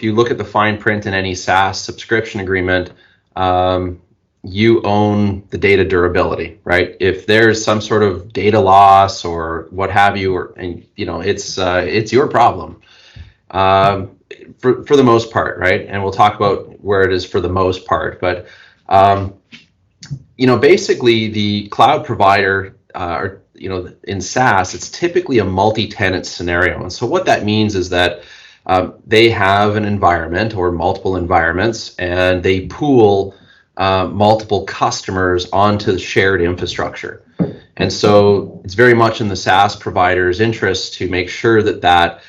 if you look at the fine print in any SaaS subscription agreement, you own the data durability, right? If there's some sort of data loss or what have you, it's your problem for the most part, right? And we'll talk about where it is for the most part, but basically the cloud provider, in SaaS, it's typically a multi-tenant scenario. And so what that means is that they have an environment or multiple environments, and they pool multiple customers onto the shared infrastructure. And so it's very much in the SaaS provider's interest to make sure that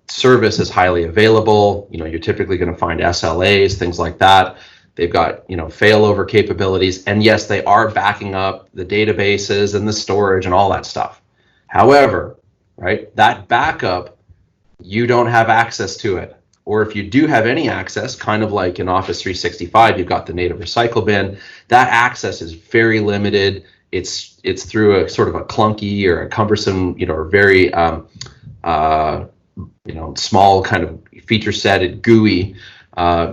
service is highly available. You're typically going to find SLAs, things like that. They've got, failover capabilities. And yes, they are backing up the databases and the storage and all that stuff. However, right, that backup, you don't have access to it. Or if you do have any access, kind of like in Office 365, you've got the native recycle bin, that access is very limited. It's through a sort of a clunky or a cumbersome, or very small kind of feature set GUI.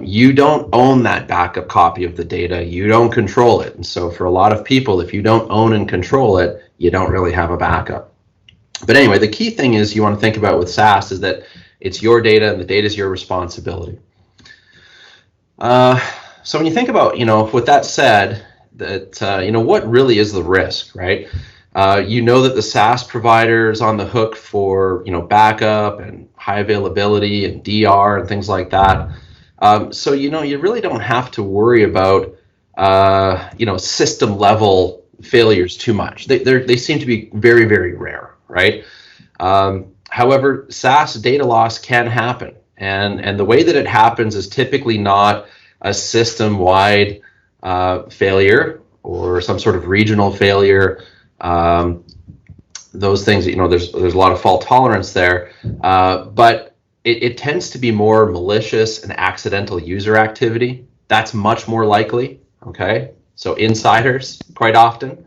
You don't own that backup copy of the data. You don't control it. And so for a lot of people, if you don't own and control it, you don't really have a backup. But anyway, the key thing is you want to think about with SaaS is that it's your data and the data is your responsibility. So when you think about, with that said, that, what really is the risk, right? That the SaaS provider is on the hook for, backup and high availability and DR and things like that. So, you really don't have to worry about, system level failures too much. They seem to be very, very rare, right? However, SaaS data loss can happen. And the way that it happens is typically not a system-wide failure or some sort of regional failure. Those things, there's a lot of fault tolerance there, but it tends to be more malicious and accidental user activity. That's much more likely, okay? So insiders quite often.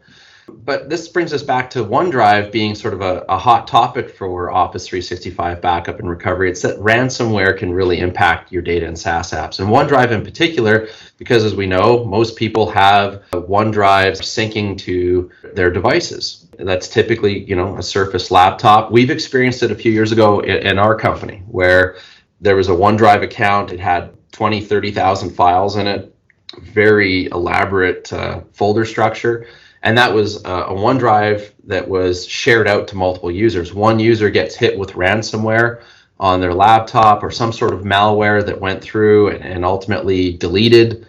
But this brings us back to OneDrive being sort of a hot topic for Office 365 backup and recovery. It's that ransomware can really impact your data and SaaS apps. And OneDrive in particular, because as we know, most people have OneDrive syncing to their devices. That's typically, a Surface laptop. We've experienced it a few years ago in our company where there was a OneDrive account. It had 20, 30,000 files in it, very elaborate folder structure. And that was a OneDrive that was shared out to multiple users. One user gets hit with ransomware on their laptop or some sort of malware that went through and ultimately deleted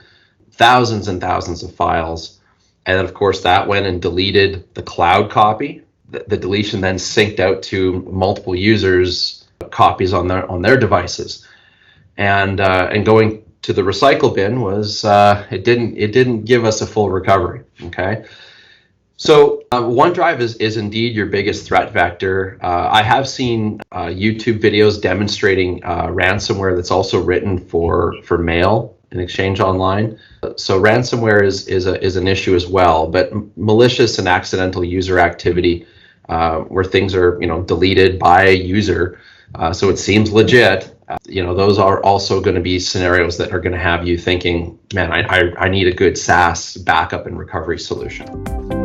thousands and thousands of files. And then, of course, that went and deleted the cloud copy. The deletion then synced out to multiple users' copies on their devices. And going to the recycle bin was it didn't give us a full recovery. Okay. So OneDrive is indeed your biggest threat vector. I have seen YouTube videos demonstrating ransomware that's also written for mail and exchange online. So ransomware is an issue as well, but malicious and accidental user activity where things are deleted by a user, so it seems legit. Those are also going to be scenarios that are going to have you thinking, man, I need a good SaaS backup and recovery solution.